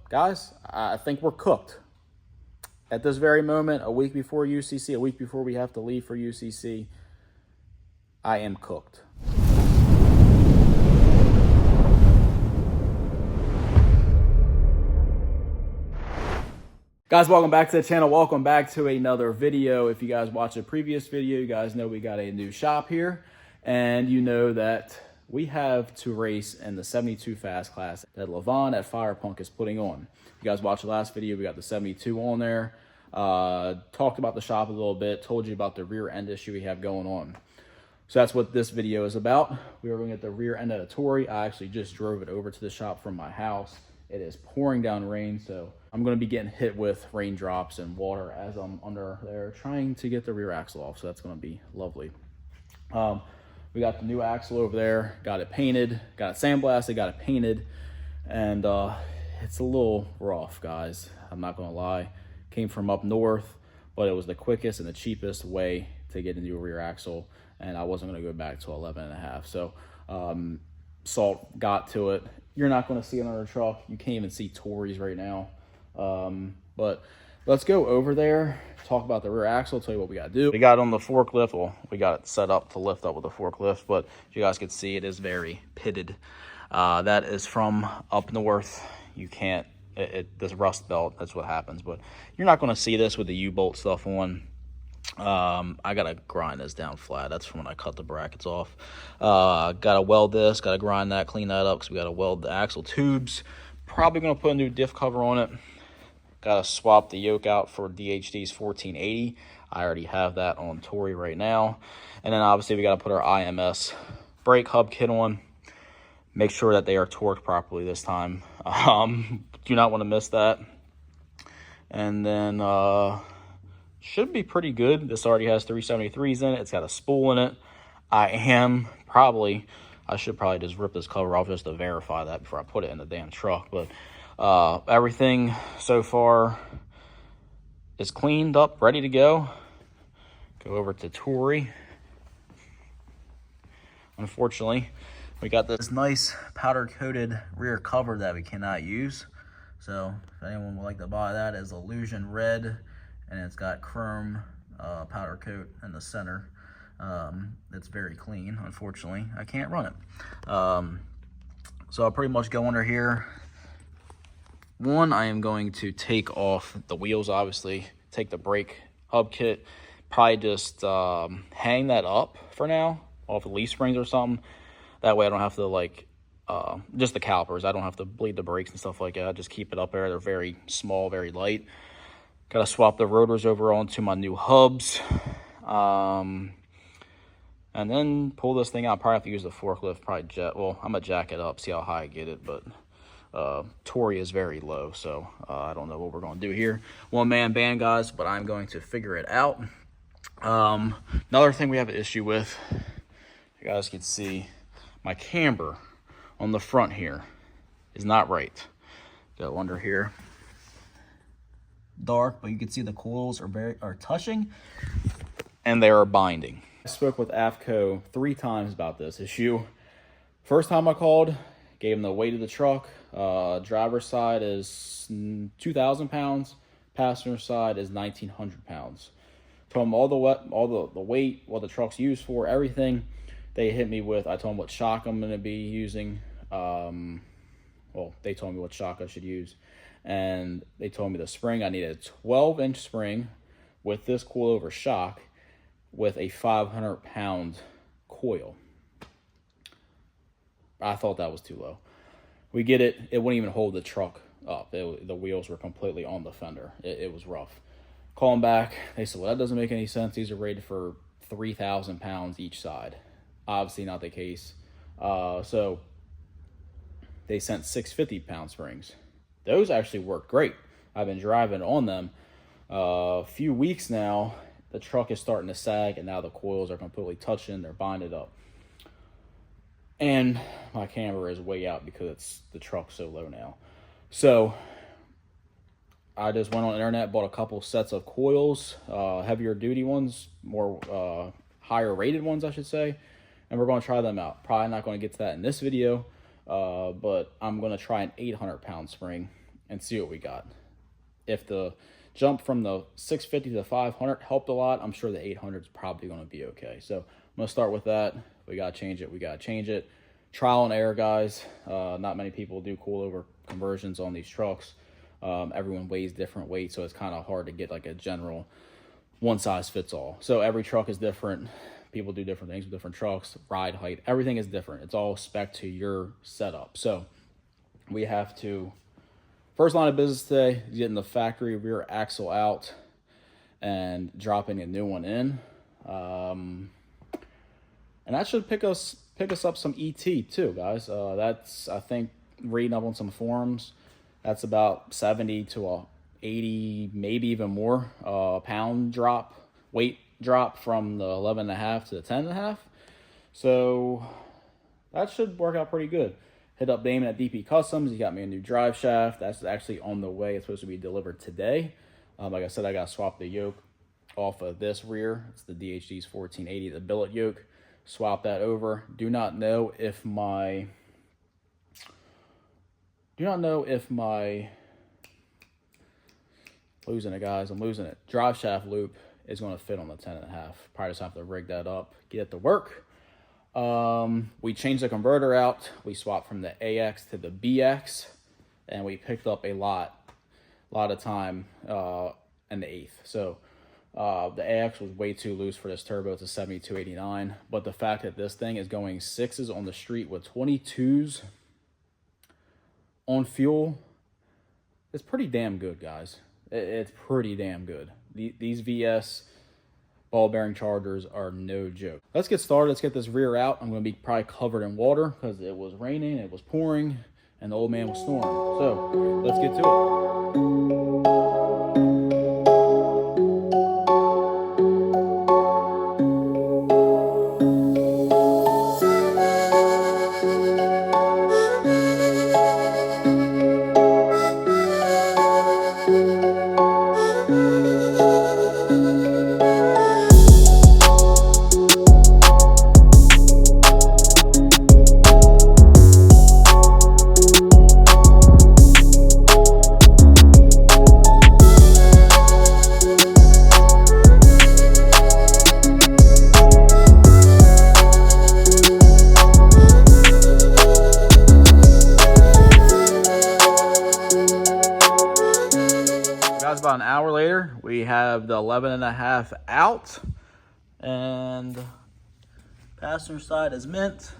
guys, I think we're cooked. At this very moment, a week before UCC, a week before we have to leave for UCC, I am cooked. Guys, welcome back to the channel. Welcome back to another video. If you guys watched a previous video, you guys know we got a new shop here. And you know that we have to race in the 72 fast class that Levon at Firepunk is putting on. If you guys watched the last video, we got the 72 on there. Talked about the shop a little bit, told you about the rear end issue we have going on. So that's what this video is about. We are going to get the rear end of the Tory. I actually just drove it over to the shop from my house. It is pouring down rain, so I'm going to be getting hit with raindrops and water as I'm under there trying to get the rear axle off, so that's going to be lovely. We got the new axle over there, got it painted, got it sandblasted, got it painted, and it's a little rough, guys. I'm not going to lie. Came from up north, but it was the quickest and the cheapest way to get a new rear axle, and I wasn't going to go back to 11.5. So salt got to it. You're not going to see it on our truck. You can't even see Tories right now. But let's go over there, talk about the rear axle, tell you what we got to do. We got it on the forklift. Well, we got it set up to lift up with the forklift, but you guys can see it is very pitted. That is from up north. You can't, this rust belt, that's what happens. But you're not going to see this with the U-bolt stuff on. I gotta grind this down flat. That's from when I cut the brackets off. Gotta weld this, gotta grind that, clean that up, because we gotta weld the axle tubes. Probably gonna put a new diff cover on it. Gotta swap the yoke out for DHD's 1480. I already have that on Tory right now. And then obviously we gotta put our IMS brake hub kit on. Make sure that they are torqued properly this time. Do not want to miss that. And then should be pretty good. This already has 373s in it. It's got a spool in it. I should probably just rip this cover off just to verify that before I put it in the damn truck. But everything so far is cleaned up, ready to go. Go over to Tory. Unfortunately, we got this nice powder-coated rear cover that we cannot use. So if anyone would like to buy that, it's Illusion Red. And it's got chrome powder coat in the center. It's very clean. Unfortunately, I can't run it. So I'll pretty much go under here. One, I am going to take off the wheels, obviously. Take the brake hub kit. Probably just hang that up for now off the leaf springs or something. That way I don't have to, like, just the calipers. I don't have to bleed the brakes and stuff like that. Just keep it up there. They're very small, very light. Got to swap the rotors over onto my new hubs. And then pull this thing out. Probably have to use the forklift. I'm going to jack it up, see how high I get it. But Tory is very low, so I don't know what we're going to do here. One-man band, guys, but I'm going to figure it out. Another thing we have an issue with, you guys can see my camber on the front here is not right. Go under here. Dark, but you can see the coils are touching and they are binding. I spoke with AFCO 3 times about this issue. First time I called, gave them the weight of the truck. Driver's side is 2,000 pounds. Passenger side is 1,900 pounds. Told them all the weight, what the truck's used for, everything. They hit me with, I told them what shock I'm going to be using. Well, they told me what shock I should use. And they told me the spring, I needed a 12-inch spring with this coilover shock with a 500-pound coil. I thought that was too low. We get it. It wouldn't even hold the truck up. The wheels were completely on the fender. It was rough. Call them back. They said, well, that doesn't make any sense. These are rated for 3,000 pounds each side. Obviously not the case. So they sent 650-pound springs. Those actually work great. I've been driving on them a few weeks now. The truck is starting to sag, and now the coils are completely touching. They're binded up. And my camber is way out because the truck's so low now. So I just went on the internet, bought a couple sets of coils, heavier duty ones, more higher rated ones, I should say. And we're going to try them out. Probably not going to get to that in this video, but I'm going to try an 800-pound spring and see what we got. If the jump from the 650 to 500 helped a lot, I'm sure the 800 is probably going to be okay. So I'm going to start with that. We got to change it. We got to change it. Trial and error, guys. Not many people do coilover conversions on these trucks. Everyone weighs different weights, so it's kind of hard to get like a general one size fits all. So every truck is different. People do different things with different trucks, ride height, everything is different. It's all spec to your setup. So we have to, first line of business today is getting the factory rear axle out and dropping a new one in. And that should pick us up some ET too, guys. That's, I think, reading up on some forums, that's about 70 to 80, maybe even more pound drop, weight drop from the 11.5 to the 10.5. So that should work out pretty good. Hit up Damon at DP Customs. He got me a new drive shaft. That's actually on the way. It's supposed to be delivered today. Like I said, I got to swap the yoke off of this rear. It's the DHD's 1480, the billet yoke. Swap that over. Do not know if my losing it, guys. I'm losing it. Drive shaft loop is going to fit on the 10.5. Probably just have to rig that up, get it to work. We changed the converter out. We swapped from the AX to the BX, and we picked up a lot of time in the 8th. So the AX was way too loose for this turbo. It's a 7289, but the fact that this thing is going 6s on the street with 22s on fuel is pretty damn good, guys. It's pretty damn good. These VS ball bearing chargers are no joke. Let's get started. Let's get this rear out. I'm going to be probably covered in water because it was raining, it was pouring, and the old man was snoring. So let's get to it. About an hour later, we have the 11.5 out, and passenger side is mint.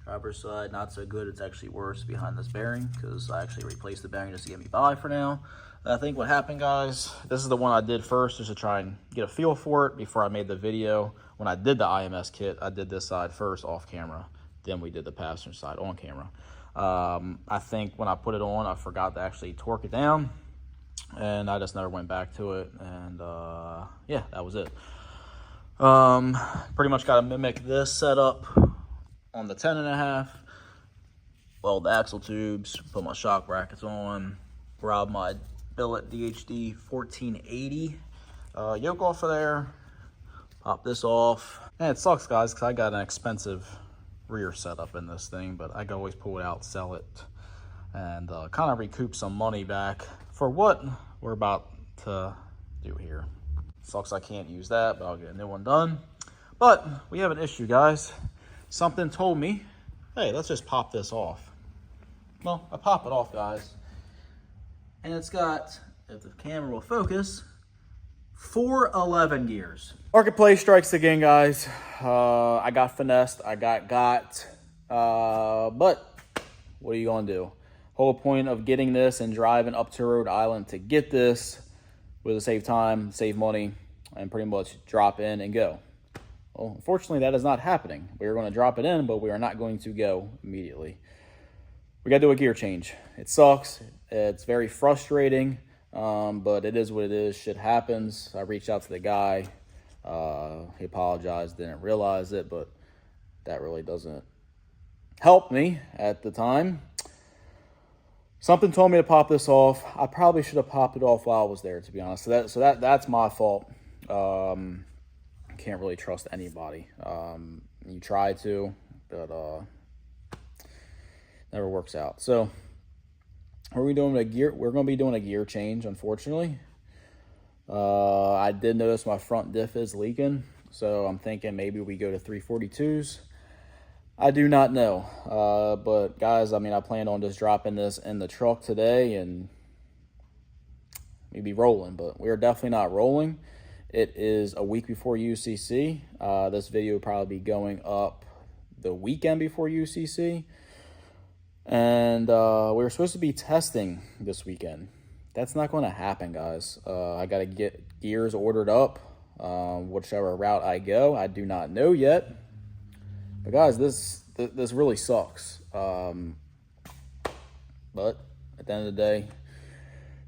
Driver's side not so good. It's actually worse behind this bearing because I actually replaced the bearing just to get me by for now. I think what happened, guys, this is the one I did first just to try and get a feel for it before I made the video. When I did the IMS kit, I did this side first off camera, then we did the passenger side on camera. I think when I put it on, I forgot to actually torque it down, and I just never went back to it, and yeah, that was it. Pretty much got to mimic this setup on the 10.5. Weld the axle tubes, put my shock brackets on, grab my billet DHD 1480 yoke off of there, pop this off. And it sucks, guys, because I got an expensive rear setup in this thing, but I can always pull it out, sell it, and kind of recoup some money back for what we're about to do here. Sucks I can't use that, but I'll get a new one done. But we have an issue, guys. Something told me, hey, let's just pop this off. Well, I pop it off, guys, and it's got, if the camera will focus, 411 gears. Marketplace strikes again, guys. I got finessed, I got but what are you gonna do? Whole point of getting this and driving up to Rhode Island to get this was to save time, save money, and pretty much drop in and go. Well, unfortunately, that is not happening. We are going to drop it in, but we are not going to go immediately. We got to do a gear change. It sucks. It's very frustrating, but it is what it is. Shit happens. I reached out to the guy. He apologized, didn't realize it, but that really doesn't help me at the time. Something told me to pop this off. I probably should have popped it off while I was there, to be honest. So that's my fault. Can't really trust anybody. You try to, but never works out. So We're going to be doing a gear change, unfortunately. I did notice my front diff is leaking, so I'm thinking maybe we go to 342s. I do not know. But guys, I mean, I planned on just dropping this in the truck today and maybe rolling, but we're definitely not rolling. It is a week before UCC. This video will probably be going up the weekend before UCC. And we were supposed to be testing this weekend. That's not going to happen, guys. I got to get gears ordered up, whichever route I go. I do not know yet. But guys, this really sucks. But at the end of the day,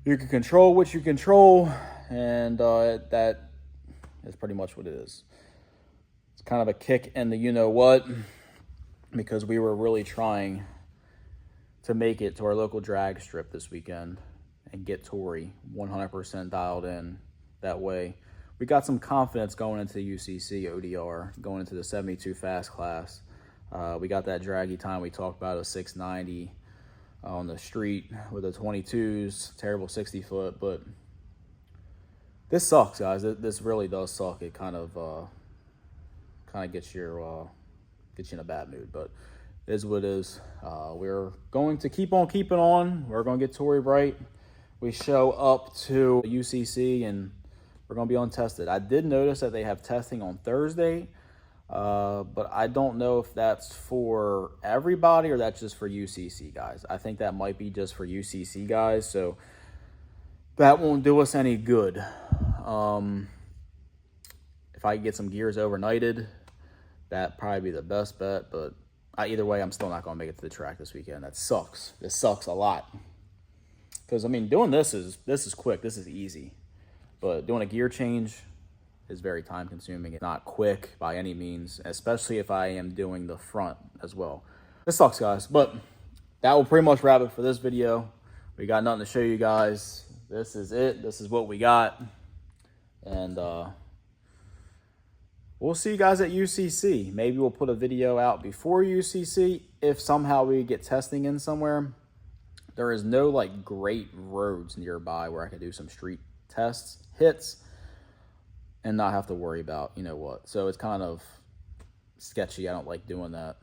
you can control what you control, and that is pretty much what it is. It's kind of a kick in the you-know-what, because we were really trying to make it to our local drag strip this weekend and get Tori 100% dialed in. That way, we got some confidence going into UCC ODR, going into the 72 fast class. We got that draggy time we talked about, a 690 on the street with the 22s, terrible 60 foot. But this sucks, guys. This really does suck. It kind of gets you in a bad mood, but it is what it is. We're going to keep on keeping on. We're going to get Tori right. We show up to UCC and we're going to be untested. I did notice that they have testing on Thursday, but I don't know if that's for everybody or that's just for UCC guys. I think that might be just for UCC guys, so that won't do us any good. If I get some gears overnighted, that'd probably be the best bet, but either way, I'm still not going to make it to the track this weekend. That sucks. This sucks a lot. Because, I mean, doing this is quick. This is easy. But doing a gear change is very time-consuming. It's not quick by any means, especially if I am doing the front as well. This sucks, guys. But that will pretty much wrap it for this video. We got nothing to show you guys. This is it. This is what we got. And we'll see you guys at UCC. Maybe we'll put a video out before UCC if somehow we get testing in somewhere. There is no like great roads nearby where I can do some street tests, hits, and not have to worry about you know what. So it's kind of sketchy. I don't like doing that.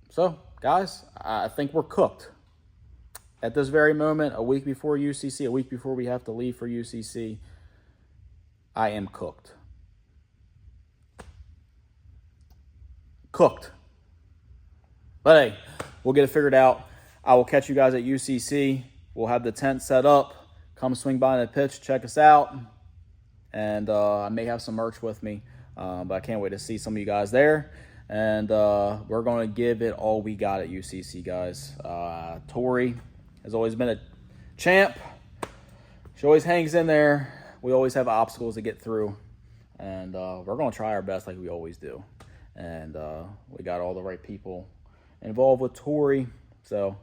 So guys, I think we're cooked. At this very moment, a week before UCC, a week before we have to leave for UCC, I am cooked. Cooked. But hey, we'll get it figured out. I will catch you guys at UCC. We'll have the tent set up. Come swing by in the pitch, check us out. And I may have some merch with me, but I can't wait to see some of you guys there. And we're going to give it all we got at UCC, guys. Tori has always been a champ. She always hangs in there. We always have obstacles to get through. And we're going to try our best like we always do. And we got all the right people involved with Tori. So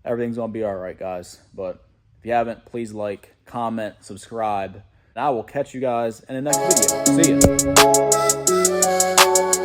everything's going to be all right, guys. But if you haven't, please like, comment, subscribe. And I will catch you guys in the next video. See ya.